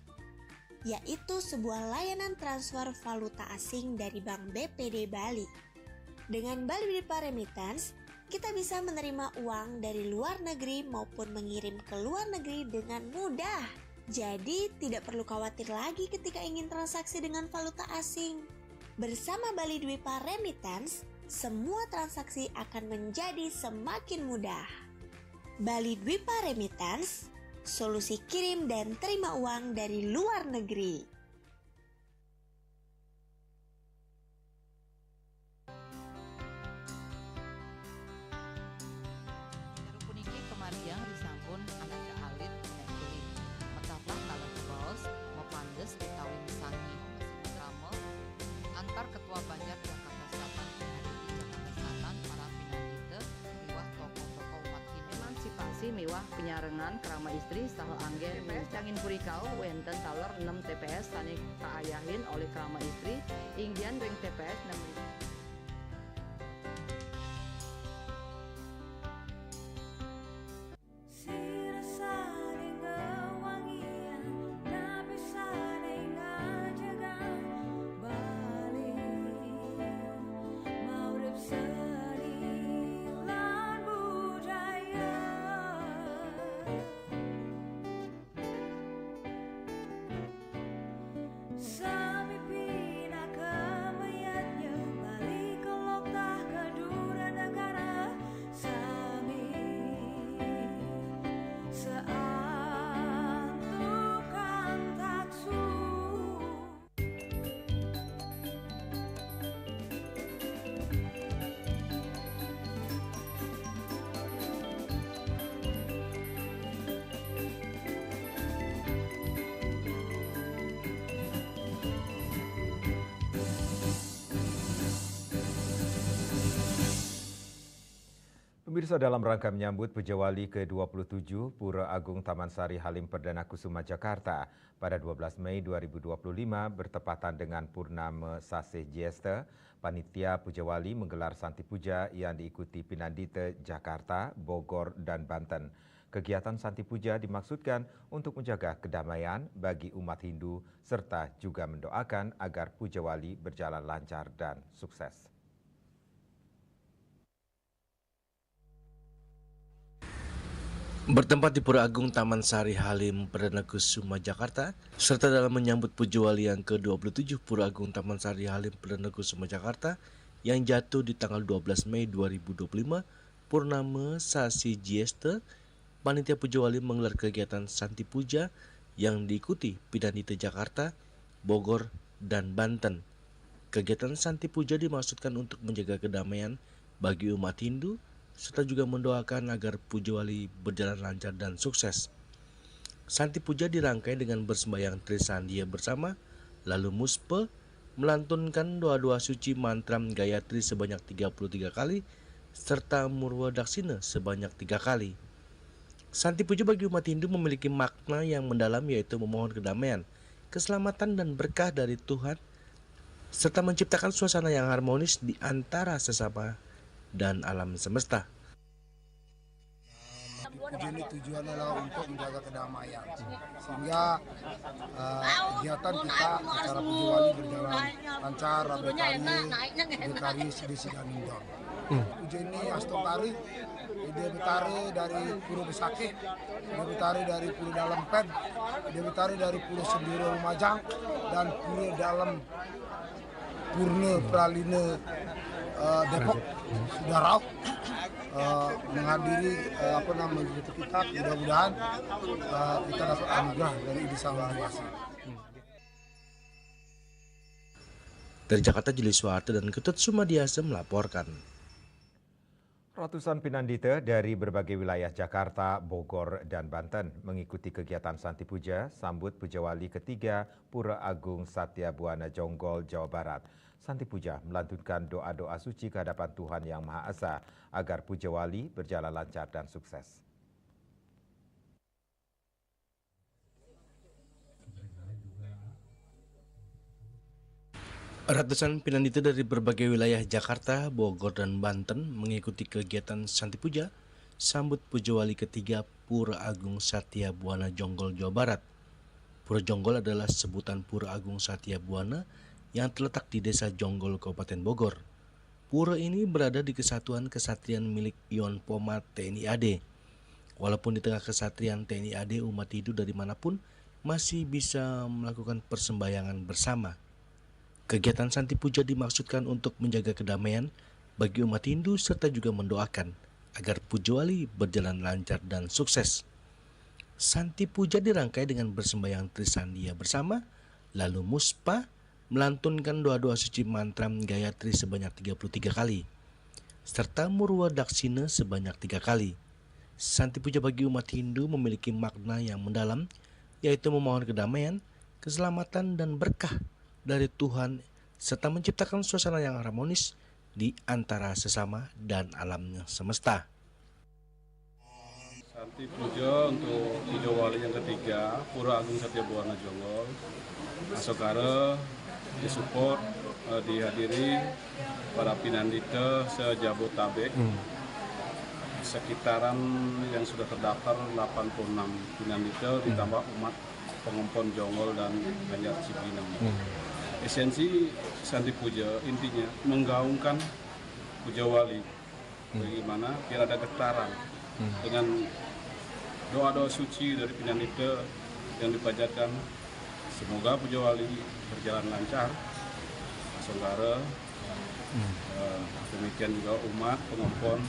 Yaitu sebuah layanan transfer valuta asing dari Bank BPD Bali. Dengan Bali Dwipa Remittance, kita bisa menerima uang dari luar negeri maupun mengirim ke luar negeri dengan mudah. Jadi, tidak perlu khawatir lagi ketika ingin transaksi dengan valuta asing. Bersama Bali Dwipa Remittance, semua transaksi akan menjadi semakin mudah. Bali Dwipa Remittance, solusi kirim dan terima uang dari luar negeri. miwah penyarengan kerama istri saha anggen TPS Cangin Purikau wenten taler 6 TPS tani kaayahin oleh kerama istri inggian ring TPS 6. Pemirsa, dalam rangka menyambut Pujawali ke-27 Pura Agung Taman Sari Halim Perdana Kusuma Jakarta pada 12 Mei 2025 bertepatan dengan Purnama Sasih Jesta, Panitia Pujawali menggelar Santi Puja yang diikuti Pinandita Jakarta, Bogor, dan Banten. Kegiatan Santi Puja dimaksudkan untuk menjaga kedamaian bagi umat Hindu serta juga mendoakan agar Pujawali berjalan lancar dan sukses. Bertempat di Pura Agung Taman Sari Halim Perdana Kusuma Jakarta, serta dalam menyambut Pujawali yang ke-27 Pura Agung Taman Sari Halim Perdana Kusuma Jakarta yang jatuh di tanggal 12 Mei 2025, Purnama Sasi Jesta, Panitia Pujawali menggelar kegiatan Santi Puja yang diikuti Pinandita Jakarta, Bogor, dan Banten. Kegiatan Santi Puja dimaksudkan untuk menjaga kedamaian bagi umat Hindu serta juga mendoakan agar Pujawali berjalan lancar dan sukses. Santi Puja dirangkai dengan bersembahyang Trisandia bersama, lalu Muspa, melantunkan doa-doa suci mantra Gayatri sebanyak 33 kali, serta Murwa Daksina sebanyak 3 kali. Santi Puja bagi umat Hindu memiliki makna yang mendalam, yaitu memohon kedamaian, keselamatan dan berkah dari Tuhan, serta menciptakan suasana yang harmonis di antara sesama dan alam semesta. Ini tujuannya adalah untuk menjaga kedamaian, sehingga kegiatan kita acara Pujawali berjalan lancar, Betari Sedisi dan Indon. Puja ini Astotari, Ide Betari dari Pura Besakih, Ide Betari dari Pura Dalam Pen, Ide Betari dari Pura Senduro Lumajang, dan Pura Dalam Purna Praline Depok sudah rauh menghadiri itu kita, mudah-mudahan kita dapat anugerah dari Ide Sang Maha Kuasa. Dari Jakarta, Juli Suharto dan Ketut Sumadiasa melaporkan. Ratusan Pinandita dari berbagai wilayah Jakarta, Bogor, dan Banten mengikuti kegiatan Santi Puja sambut Pujawali ketiga Pura Agung Satya Buana Jonggol, Jawa Barat. Santi Puja melantunkan doa-doa suci ke hadapan Tuhan Yang Maha Esa agar Pujawali berjalan lancar dan sukses. Ratusan Pinandita dari berbagai wilayah Jakarta, Bogor, dan Banten mengikuti kegiatan Santi Puja sambut Pujawali ketiga Pura Agung Satya Buana Jonggol, Jawa Barat. Pura Jonggol adalah sebutan Pura Agung Satya Buana yang terletak di Desa Jonggol, Kabupaten Bogor. Pura ini berada di kesatuan kesatrian milik Ion Poma TNI AD. Walaupun di tengah kesatrian TNI AD, umat Hindu dari manapun masih bisa melakukan persembahyangan bersama. Kegiatan Santi Puja dimaksudkan untuk menjaga kedamaian bagi umat Hindu serta juga mendoakan agar Pujawali berjalan lancar dan sukses. Santi Puja dirangkai dengan bersembahyang Trisandia bersama, lalu Muspa, melantunkan doa-doa suci mantra Gayatri sebanyak 33 kali, serta Murwa Daksina sebanyak 3 kali. Santi Puja bagi umat Hindu memiliki makna yang mendalam, yaitu memohon kedamaian, keselamatan, dan berkah dari Tuhan, serta menciptakan suasana yang harmonis di antara sesama dan alamnya semesta. Santi Puja untuk Puja Wali yang ketiga, Pura Agung Satya Buwana Jonggol. Asokare disupport, dihadiri para pinandita se-Jabotabek. Sekitaran yang sudah terdaftar 86 pinandita ditambah umat pengompon Jonggol dan Banjar Cipinang. Esensi Santi Puja intinya menggaungkan Puja Wali, bagaimana biar ada getaran dengan doa-doa suci dari pinandita yang dipanjatkan. Semoga Puja Wali berjalan lancar, saudara. Demikian juga umat pengompon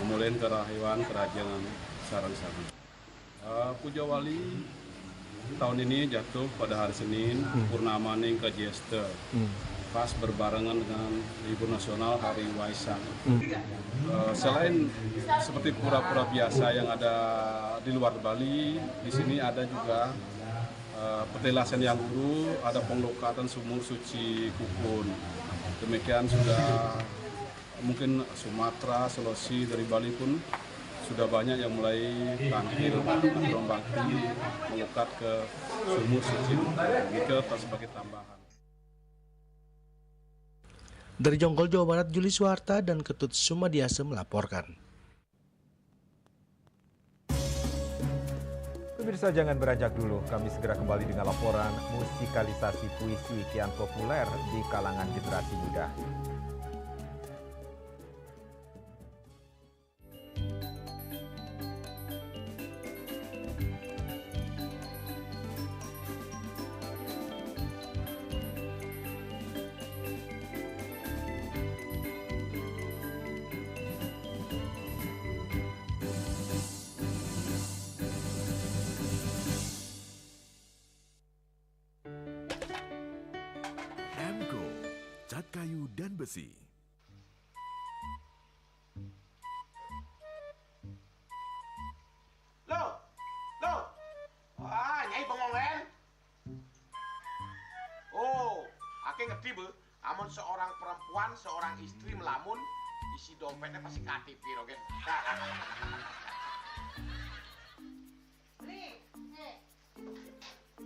memulai kerahiwan kerajaan sarang-sarang. Puja Wali tahun ini jatuh pada hari Senin, Purnama ning Kajesta, pas berbarengan dengan libur nasional Hari Waisak. Selain seperti pura-pura biasa yang ada di luar Bali, di sini ada juga petilasan yang guru, ada penglokatan sumur suci Kukun. Demikian sudah mungkin Sumatera, Sulawesi, dari Bali pun sudah banyak yang mulai tampil berbakti melukat ke sumur suci gitu sebagai tambahan. Dari Jonggol, Jawa Barat, Juli Suharta dan Ketut Sumadiase melaporkan. Pemirsa jangan beranjak dulu, kami segera kembali dengan laporan musikalisasi puisi kian populer di kalangan generasi muda. Cat kayu dan besi. Loh, wah nyai bengong kan? Oh, ake ngerti be, amun seorang perempuan, seorang istri melamun, isi dompetnya pasti KTP, oke?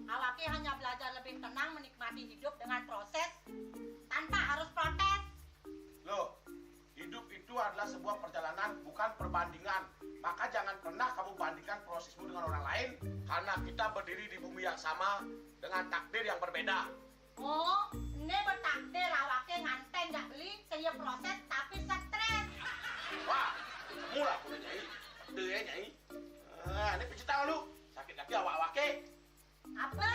Awake hanya belajar lebih tenang menikmati hidup dengan proses tanpa harus protes. Loh, hidup itu adalah sebuah perjalanan, bukan perbandingan. Maka jangan pernah kamu bandingkan prosesmu dengan orang lain, karena kita berdiri di bumi yang sama dengan takdir yang berbeda. Oh, ini bertakdir awake nganten gak beli, saya proses tapi stres. Wah, mulai aku nyai, pede ya nyai. Ini pijit tangan lu, sakit lagi awak-awake. Apa?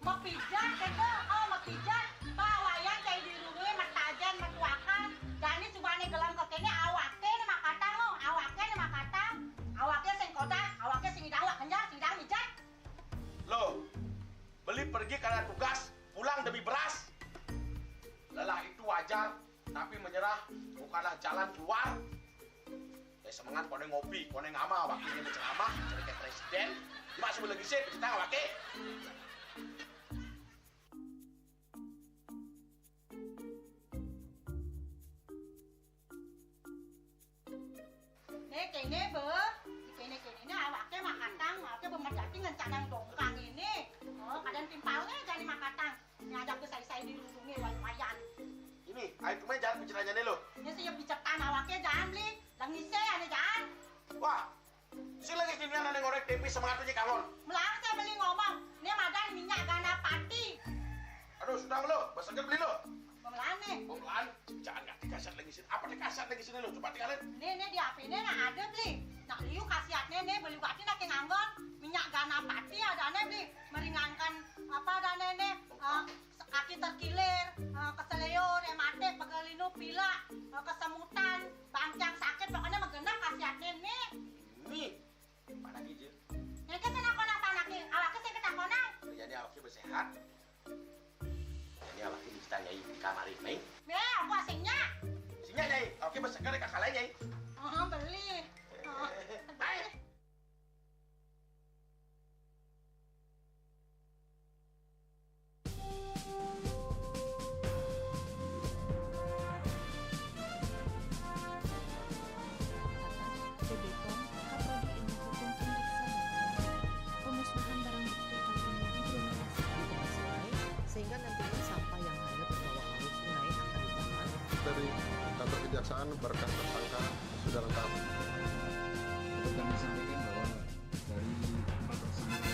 Mau pijat keko? Oh, mau pijat. Bawayan kayak dirungi, matajan, metuakan. Jadi subane gelam kekene awake nih makata lo, awake nih makata. Awake sing kodak, awake sing idawak kenjar, sing idang mijat. Loh, beli pergi karena tugas, pulang demi beras. Lelah itu wajar, tapi menyerah bukanlah jalan keluar. Semangat kone ngopi, kone ngama, wakilnya berceramah, jadi kayak presiden. Cuma sebelum lagi sih, kita nggak pakai. Kene be, kene ini awaknya makatang, awaknya bermedati ngencadang dongkang ini. Oh, kadang timpalnya jadi makatang. Nyadap ke saya dirundungi wayan. Ini, ayo kemarin jangan bicaranya nih lo. Ini siap bicetan awaknya jangan beli, langise ane jangan. Wah, si lagi sini ada ngorek tempe semangatnya kangon. Melang saya beli ngomong, ini madan minyak gana pati. Aduh, sudah lo, besoknya beli lo. Pemelan nih. Pemelan, jangan nggak dikasat lagi sini. Apa dikasat lagi sini lo? Coba tinggalin. Ini di HP ini nak ada beli. Nak liu khasiatnya nih beli waktu nak nganggon minyak gana pati ada nih beli meringankan apa ada nih kaki terkilir, keseleyor, emate, pegelinu, pila, kesemutan, bangcang sakit pokoknya menggenap khasiatnya nih. Nih, mana gijil? Ini kesana konang panaki, awaknya saya ketak konang. Jadi awaknya bersehat. Ini awaknya kita nyai di kamar ini. Apa asingnya? Asingnya nyai, awaknya bersegar di kakak lain nyai. Beli. Baik. kantor kejaksaan berkas tersangka sudah lengkap. Kami sampaikan bahwa dari 4 tersangka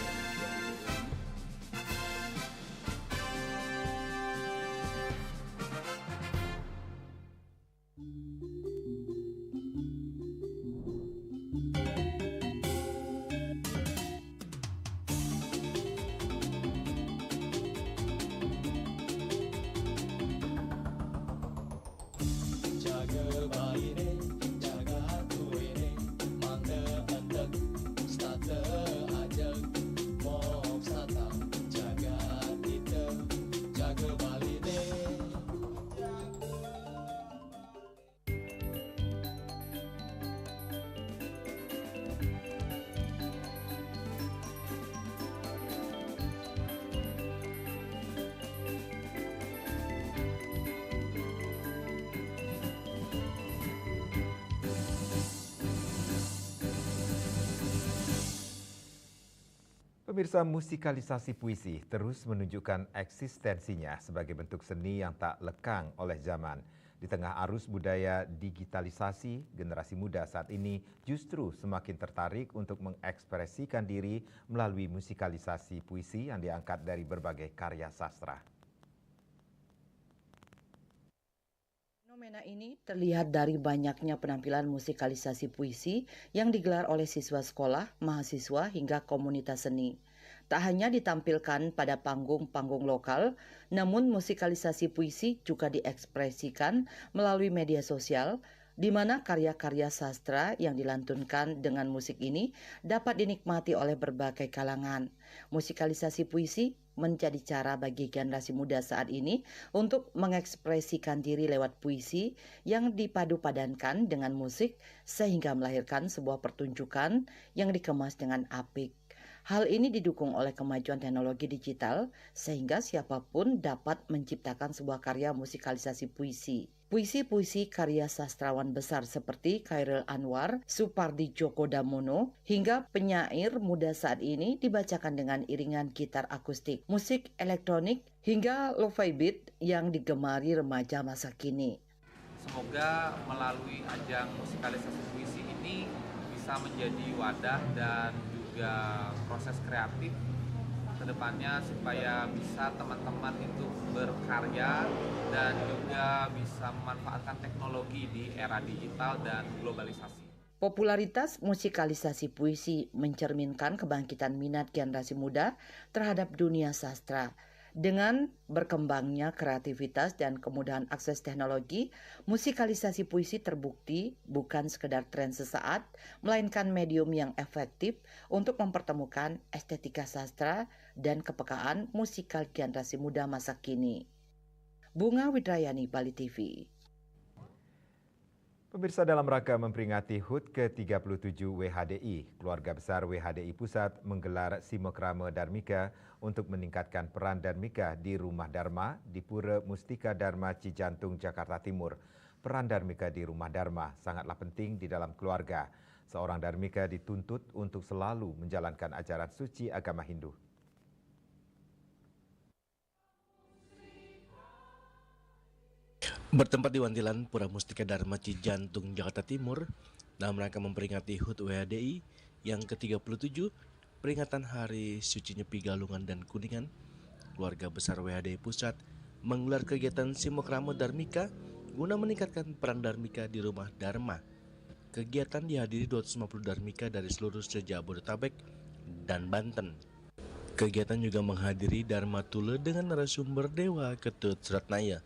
Pemirsa, musikalisasi puisi terus menunjukkan eksistensinya sebagai bentuk seni yang tak lekang oleh zaman. Di tengah arus budaya digitalisasi, generasi muda saat ini justru semakin tertarik untuk mengekspresikan diri melalui musikalisasi puisi yang diangkat dari berbagai karya sastra. Fenomena ini terlihat dari banyaknya penampilan musikalisasi puisi yang digelar oleh siswa sekolah, mahasiswa, hingga komunitas seni. Tak hanya ditampilkan pada panggung-panggung lokal, namun musikalisasi puisi juga diekspresikan melalui media sosial, di mana karya-karya sastra yang dilantunkan dengan musik ini dapat dinikmati oleh berbagai kalangan. Musikalisasi puisi menjadi cara bagi generasi muda saat ini untuk mengekspresikan diri lewat puisi yang dipadu-padankan dengan musik sehingga melahirkan sebuah pertunjukan yang dikemas dengan apik. Hal ini didukung oleh kemajuan teknologi digital sehingga siapapun dapat menciptakan sebuah karya musikalisasi puisi. Puisi-puisi karya sastrawan besar seperti Chairil Anwar, Supardi Djoko Damono, hingga penyair muda saat ini dibacakan dengan iringan gitar akustik, musik elektronik, hingga lo-fi beat yang digemari remaja masa kini. Semoga melalui ajang musikalisasi puisi ini bisa menjadi wadah dan juga proses kreatif kedepannya supaya bisa teman-teman itu berkarya dan juga bisa memanfaatkan teknologi di era digital dan globalisasi. Popularitas musikalisasi puisi mencerminkan kebangkitan minat generasi muda terhadap dunia sastra. Dengan berkembangnya kreativitas dan kemudahan akses teknologi, musikalisasi puisi terbukti bukan sekedar tren sesaat, melainkan medium yang efektif untuk mempertemukan estetika sastra dan kepekaan musikal generasi muda masa kini. Bunga Widrayani, Bali TV. Pemirsa, dalam rangka memperingati HUT ke-37 WHDI, keluarga besar WHDI Pusat menggelar Simokrama Dharmika untuk meningkatkan peran Dharmika di Rumah Dharma di Pura Mustika Dharma Cijantung, Jakarta Timur. Peran Dharmika di Rumah Dharma sangatlah penting di dalam keluarga. Seorang Dharmika dituntut untuk selalu menjalankan ajaran suci agama Hindu. Bertempat di Wantilan, Pura Mustika Dharma Cijantung, Jakarta Timur, dalam rangka memperingati HUT WHDI yang ke-37, peringatan Hari Suci Nyepi Galungan dan Kuningan, keluarga besar WHDI Pusat menggelar kegiatan Simokrama Dharmika guna meningkatkan peran Dharmika di Rumah Dharma. Kegiatan dihadiri 250 Dharmika dari seluruh Jabodetabek dan Banten. Kegiatan juga menghadiri Dharma Tule dengan narasumber Dewa Ketut Suratnaya.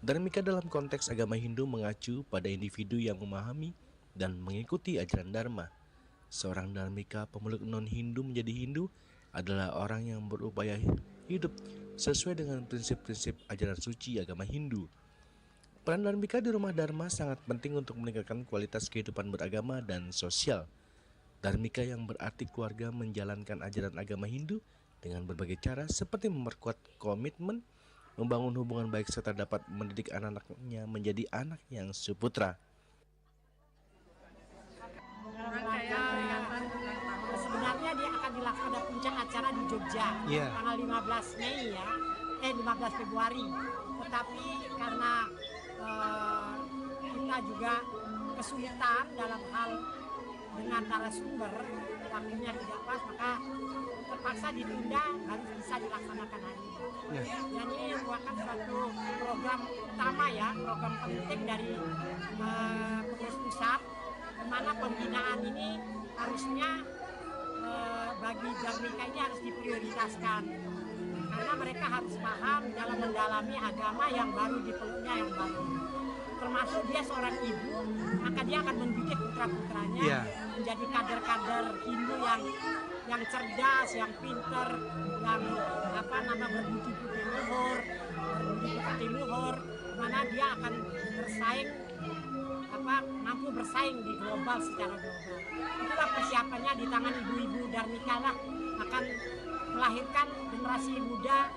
Dharmika dalam konteks agama Hindu mengacu pada individu yang memahami dan mengikuti ajaran Dharma. Seorang Dharmika pemeluk non-Hindu menjadi Hindu adalah orang yang berupaya hidup sesuai dengan prinsip-prinsip ajaran suci agama Hindu. Peran Dharmika di Rumah Dharma sangat penting untuk meningkatkan kualitas kehidupan beragama dan sosial. Dharmika yang berarti keluarga menjalankan ajaran agama Hindu dengan berbagai cara seperti memperkuat komitmen, membangun hubungan baik serta dapat mendidik anak-anaknya menjadi anak yang suputra. Sebenarnya dia akan dilaksanakan ada puncak acara di Jogja tanggal 15 Februari. Tetapi karena juga kesulitan dalam hal dengan narasumber, waktunya tidak pas, maka terpaksa ditunda, harus bisa dilaksanakan hari ini. Dan ini merupakan suatu program utama ya, program penting dari pengurus pusat, di mana pembinaan ini harusnya bagi Darmika ini harus diprioritaskan. Karena mereka harus paham dalam mendalami agama yang baru dipeluknya yang baru. Termasuk dia seorang ibu, maka dia akan mendidik putra-putranya menjadi kader-kader Hindu yang cerdas, yang pinter, yang berbudi luhur, mana dia akan bersaing, mampu bersaing di global secara global. Itulah persiapannya di tangan ibu-ibu Darmika lah, akan melahirkan generasi muda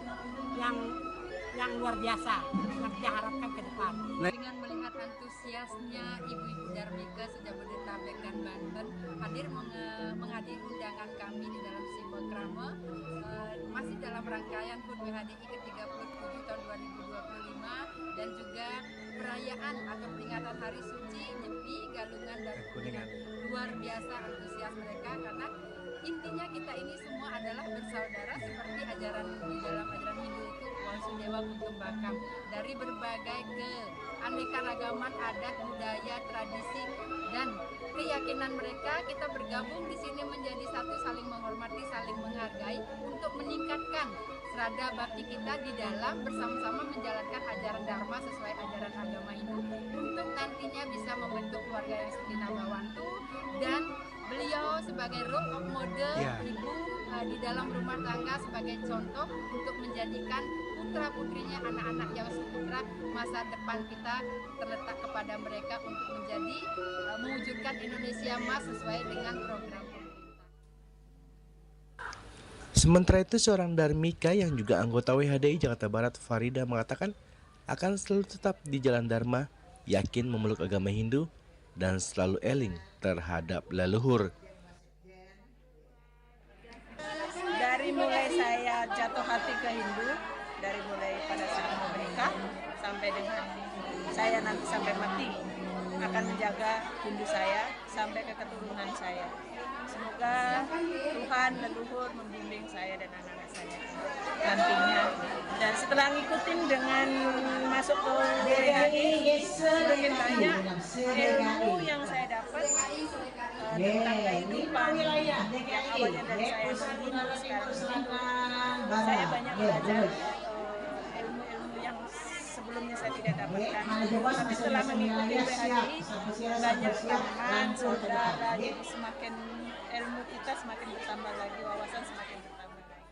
yang luar biasa yang kita harapkan ke depan. Dengan melihat antusiasnya ibu-ibu Darmika Sejabodetabek dan Banten hadir menghadiri undangan kami di dalam simbol krama masih dalam rangkaian HUT WHDI ke-37 tahun 2025 dan juga perayaan atau peringatan Hari Suci Nyepi Galungan dan Kuningan. Luar biasa antusias mereka karena intinya kita ini semua adalah bersaudara seperti ajaran di dalam ajaran Hindu itu Wasudewa Kutumbakam. Dari berbagai keanekaragaman adat, budaya, tradisi dan keyakinan mereka, kita bergabung di sini menjadi satu, saling menghormati, saling menghargai untuk meningkatkan serada bakti kita di dalam bersama-sama menjalankan ajaran Dharma sesuai ajaran agama Hindu untuk nantinya bisa membentuk keluarga yang sakinah mawaddah dan beliau sebagai role of model ibu di dalam rumah tangga sebagai contoh untuk menjadikan putra-putrinya, anak-anak yang seputra masa depan kita terletak kepada mereka untuk menjadi mewujudkan Indonesia Emas sesuai dengan program. Sementara itu, seorang Darmika yang juga anggota WHDI Jakarta Barat, Farida, mengatakan akan selalu tetap di jalan Dharma, yakin memeluk agama Hindu, dan selalu eling terhadap leluhur. Dari mulai saya jatuh hati ke Hindu, dari mulai pada saat menikah sampai dengan saya nanti sampai mati akan menjaga Hindu saya sampai ke keturunan saya. Semoga Tuhan leluhur membimbing saya dan anak-anak saya nantinya. Dan setelah ngikutin dengan masuk ke WHDI, semakin banyak ilmu yang saya dapat tentang kehidupan yang awalnya dari saya sendiri sekarang. Saya banyak belajar ilmu-ilmu yang sebelumnya saya tidak dapatkan. Tapi setelah mengikuti WHDI, banyak teman, saudara, jadi semakin ilmu kita semakin bertambah lagi, wawasan semakin bertambah lagi.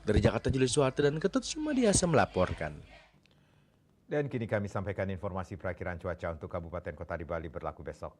Dari Jakarta, Julius Suharto dan Ketut Sumadiasa melaporkan. Dan kini kami sampaikan informasi perakiran cuaca untuk kabupaten kota di Bali berlaku besok.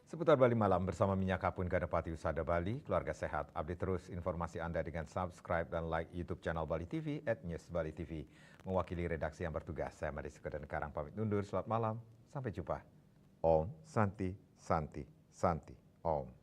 Seputar Bali Malam bersama Minyak Kapun Ganapati Usada Bali, keluarga sehat. Update terus informasi Anda dengan subscribe dan like YouTube channel Bali TV @newsbalitv. Mewakili redaksi yang bertugas, saya Madi Sukadan Karang pamit undur. Selamat malam, sampai jumpa. Om Santi Santi Santi Om.